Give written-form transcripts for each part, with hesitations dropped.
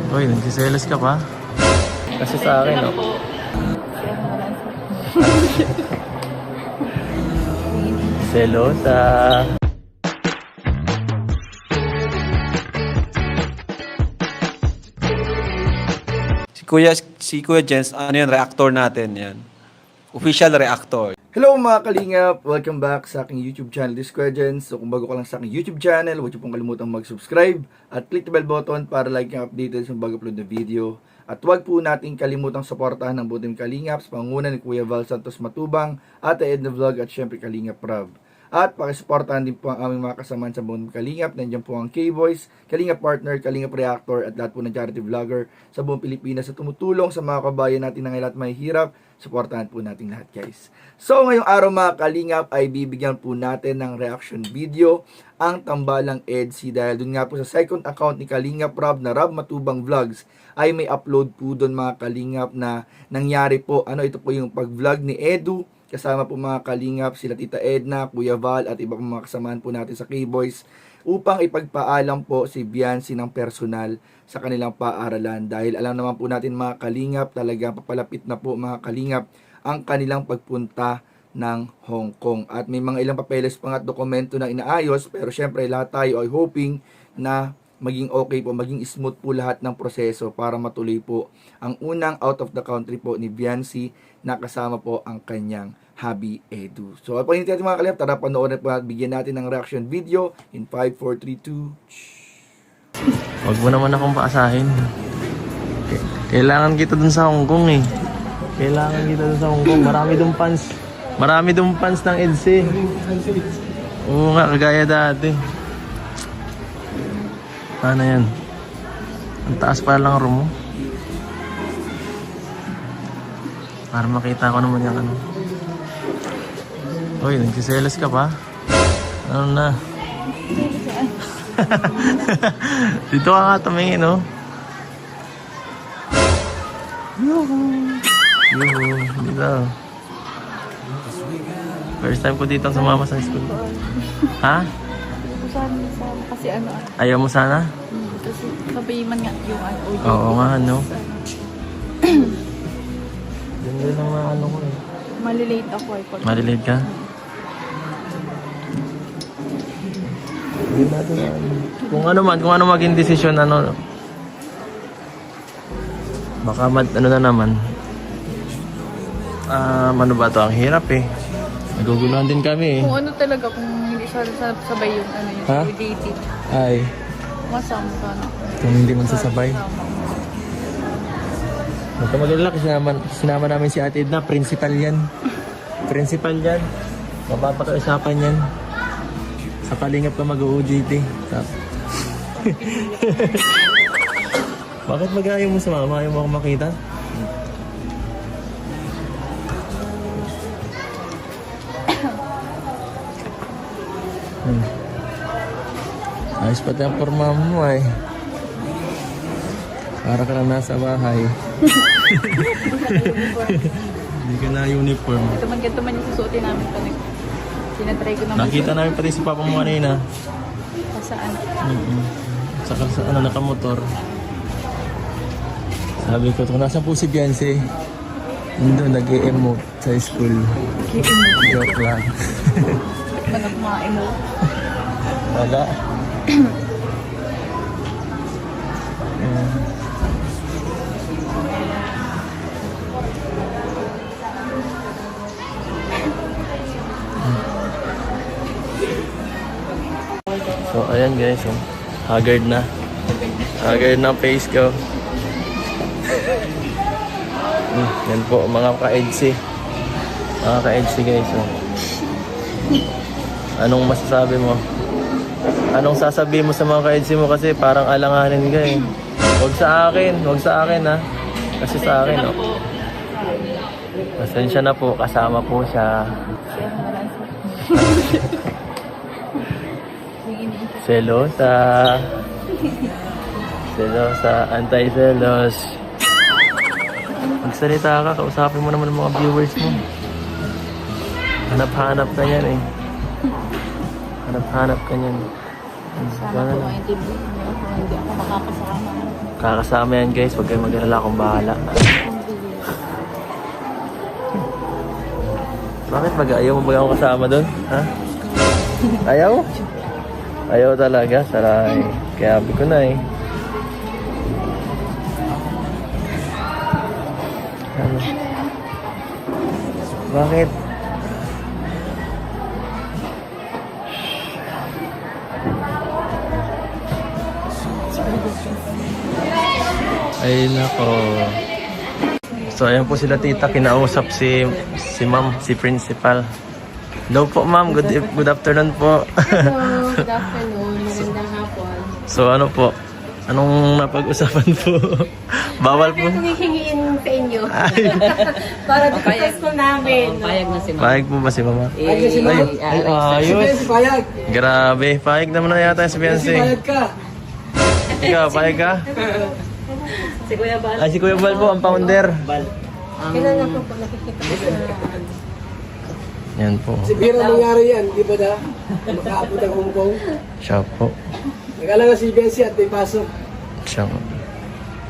Uy, nagsiselos ka pa? Kasi sa akin, no? Selosa. Si Kuya Jens, ano yun, reactor natin yan. Official reactor. Hello mga kalingap! Welcome back sa aking YouTube channel, This Kuya Jens. So kung bago ka lang sa aking YouTube channel, huwag niyo pong kalimutang mag-subscribe at click the bell button para like yung updated sa bago upload na video. At huwag po natin kalimutang suportahan ng buting Kalingap sa pangunguna ni Kuya Val Santos Matubang, Ate Edna Vlog at syempre Kalingap Rob. At pakisuportahan din po ang aming mga kasamaan sa buong Kalingap. Nandiyan po ang K-Boys, Kalingap Partner, Kalingap Reactor at lahat po ng charity vlogger sa buong Pilipinas sa tumutulong sa mga kabayan natin na ngayon at may hirap. Suportahan po natin lahat guys. So ngayong araw mga Kalingap ay bibigyan po natin ng reaction video ang tambalang EDSI dahil dun nga po sa second account ni Kalingap Rob na Rob Matubang Vlogs ay may upload po doon mga Kalingap na nangyari po. Ito po yung pag-vlog ni Edu. Kasama po mga Kalingap, sila Tita Edna, Kuya Val at iba pong mga kasamahan po natin sa K-Boys upang ipagpaalam po si Biancy ng personal sa kanilang paaralan. Dahil alam naman po natin mga Kalingap, talagang papalapit na po mga Kalingap ang kanilang pagpunta ng Hong Kong. At may mga ilang papeles pa at dokumento na inaayos pero syempre lahat tayo ay hoping na maging okay po, maging smooth po lahat ng proseso para matuloy po ang unang out of the country po ni Biancy na kasama po ang kanyang hubby Edu. So, pag hindi natin mga kalingap, tara panoorin po at bigyan natin ng reaction video in 5, 4, 3, 2. Huwag mo naman akong paasahin. Kailangan kita dun sa Hong Kong eh. Kailangan kita dun sa Hong Kong. Marami dun fans. Marami dun fans ng EDSI. Oo nga, kagaya dati. Ano yan? Ang taas pa lang room mo. Para makita ko naman yung ano. Uy, nagsiselos ka pa? Ano na? Dito ka nga tumingin, no? Yuhu! Dito. First time ko dito sumama sa school. Ha? Kasi Ayaw mo sana? kasi sabihin man nga yung Oo nga, ano? Ganda lang na ano ko eh. malilate ako ay pag Malilate ka? Hindi natin ano. Kung ano maging desisyon, ano. Baka ano na naman. Ano ba to? Ang hirap eh. Naguguluhan din kami eh. kung ano talaga, kung hindi sabay yung yung Ha? dating, Ay, masama ka na. kung hindi magsasabay. Huwag ka mag-alala kasi sinama namin si Ate Edna. Principal yan. Principal yan. Mapapakausapan yan. Sa Kalingap ka mag-OJT. Bakit mag-ayaw mo sa mama? Ayaw mo ako makita? Ayos pati ang forma mo ay. Para ka lang nasa bahay. Hindi ka na uniform. Ganito man yung susuotin namin pag sinatry ko naman. Nakita namin pati si Papa mo kanina. Saan? Saka sa nakamotor. Sabi ko, kung nasan po si Biancy, doon nag-e-emote sa school. Joke lang. Ba't mga emote? Wala. So ayan guys, haggard na. Haggard na ang face ko. Yan po mga ka-EDSI. Mga ka-EDSI guys. Anong masasabi mo? Anong sasabihin mo sa mga ka-EDSI mo kasi parang alanganin ka eh. Huwag sa akin ha. Kasi sa akin Pasensya na po, kasama po siya. Selosa. Selosa, anti-selos. Magsalita ka, kausapin mo naman ang mga viewers mo. Hanap-hanap ka yan eh. Hanap-hanap ka yan. Sana po maintindihan niyo kung hindi ako makakasama. Kakasama yan guys, huwag kayong mag-alala, akong bahala. Bakit ayaw mo ba akong kasama doon? Ha? Ayaw? Ayaw talaga, saray. Kaya sabi ko na eh. Ano? Bakit? Ay nako. So ayan po sila tita, kinausap si ma'am, si principal. Hello po ma'am, good afternoon po. Hello, good afternoon. Magandang hapon. So ano po? Anong napag-usapan po? Bawal po. Kung hihingiin sa inyo. Para dito sa school namin. Payag na si Ma'am. Payag po ba si mama? Ay, ayos. Payag. Grabe, payag naman na yata si Beyonce. Payag ka. Ikaw, payag ka? Si Kuya Bal. Ay, si Kuya Bal po, ang founder. Kailan ako po nakikita ko sa... Yan po. Siguro nangyari yan, di ba na? Makaabot ang Hong Kong. Siya po. Nagala nga si Bensi at may pasok. Siya po.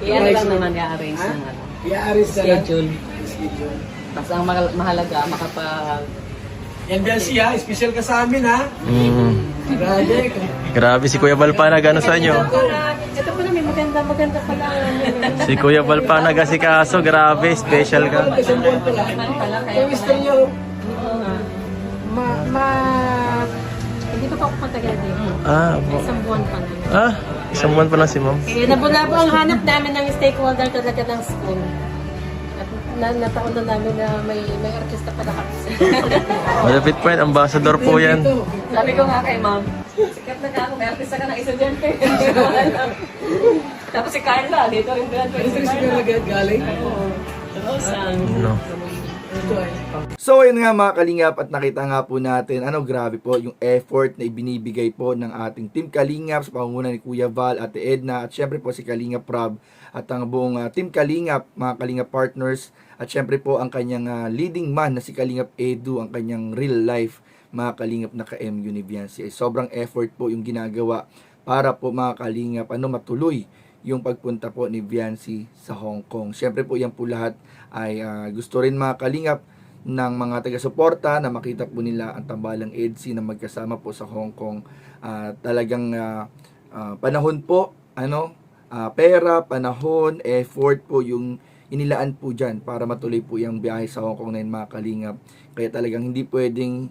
Iyan lang naman i-arrange ng ano. I-aaris na lang. Schedule. Schedule. Basta ang mahalaga, makapag... Yan Bensi ha, special ka sa amin ha. Grabe. Grabe, si Kuya Bal pa nag-ano sa inyo. Ito po na, may maganda pala ang ano. Si Kuya Bal pa nag-asikaso, grabe, special ka. Isang buwan pala. Kaya gusto nyo, Hindi pa ako matagal dito. Ah, po. Isang buwan pa na. Ah, isang buwan pa lang si ma'am. Kaya nabulabo ang hanap namin ng stakeholder talaga ng school. At nataon na namin na may artista pala kami. Malapit po yan, ambassador po yan. Sabi ko nga kay ma'am, sikat na ka ako, may artista ka ng estudyante. Tapos si Carla, dito rin graduate. interest nyo na galing. No. So ayun nga mga kalingap, at nakita nga po natin, grabe po yung effort na ibinibigay po ng ating Team Kalingap sa pangunguna ni Kuya Val, Ate Edna, at syempre po si Kalingap Rob at ang buong Team Kalingap, mga Kalingap partners, at syempre po ang kanyang leading man na si Kalingap Edu, ang kanyang real life mga Kalingap na ka-MU ni Viancy. Sobrang effort po yung ginagawa para po mga Kalingap matuloy yung pagpunta po ni Viancy sa Hong Kong. Syempre po yan po lahat ay gusto rin mga Kalingap ng mga taga-suporta na makita po nila ang tambalang EDSI na magkasama po sa Hong Kong. Talagang panahon po, pera, panahon, effort po yung inilaan po dyan para matuloy po yung biyahe sa Hong Kong na yun mga Kalingap. Kaya talagang hindi pwedeng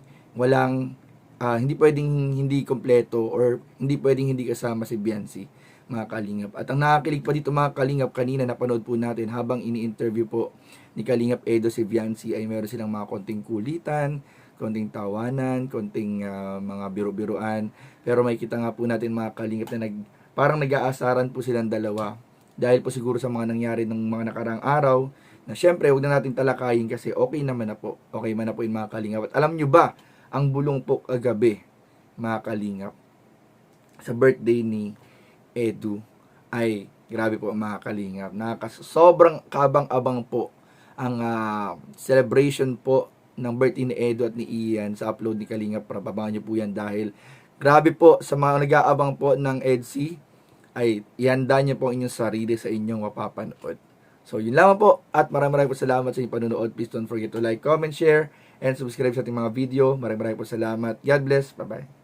hindi kompleto or hindi pwedeng hindi kasama si Viancy mga Kalingap. At ang nakakilig pa dito mga Kalingap, kanina napanood po natin habang ini-interview po ni Kalingap Edo si Viancy ay meron silang mga konting kulitan, konting tawanan, konting mga biro-biruan. Pero makikita nga po natin mga Kalingap na parang nag-aasaran po silang dalawa. Dahil po siguro sa mga nangyari ng mga nakaraang araw na syempre huwag na natin talakayin kasi okay naman na po. Okay man na po yung mga Kalingap. At alam nyo ba, ang bulong po kagabi mga Kalingap sa birthday ni Edu ay grabe po mga Kalingap. Sobrang kabang-abang po ang celebration po ng birthday ni Edu at ni Ian sa upload ni Kalingap. Pabangan nyo po yan dahil grabe po sa mga nag-aabang po ng EDSI ay ihanda nyo po ang inyong sarili sa inyong mapapanood. So yun lamang po at maraming po salamat sa inyong panonood. Please don't forget to like, comment, share, and subscribe sa ating mga video. Maraming po salamat. God bless. Bye-bye.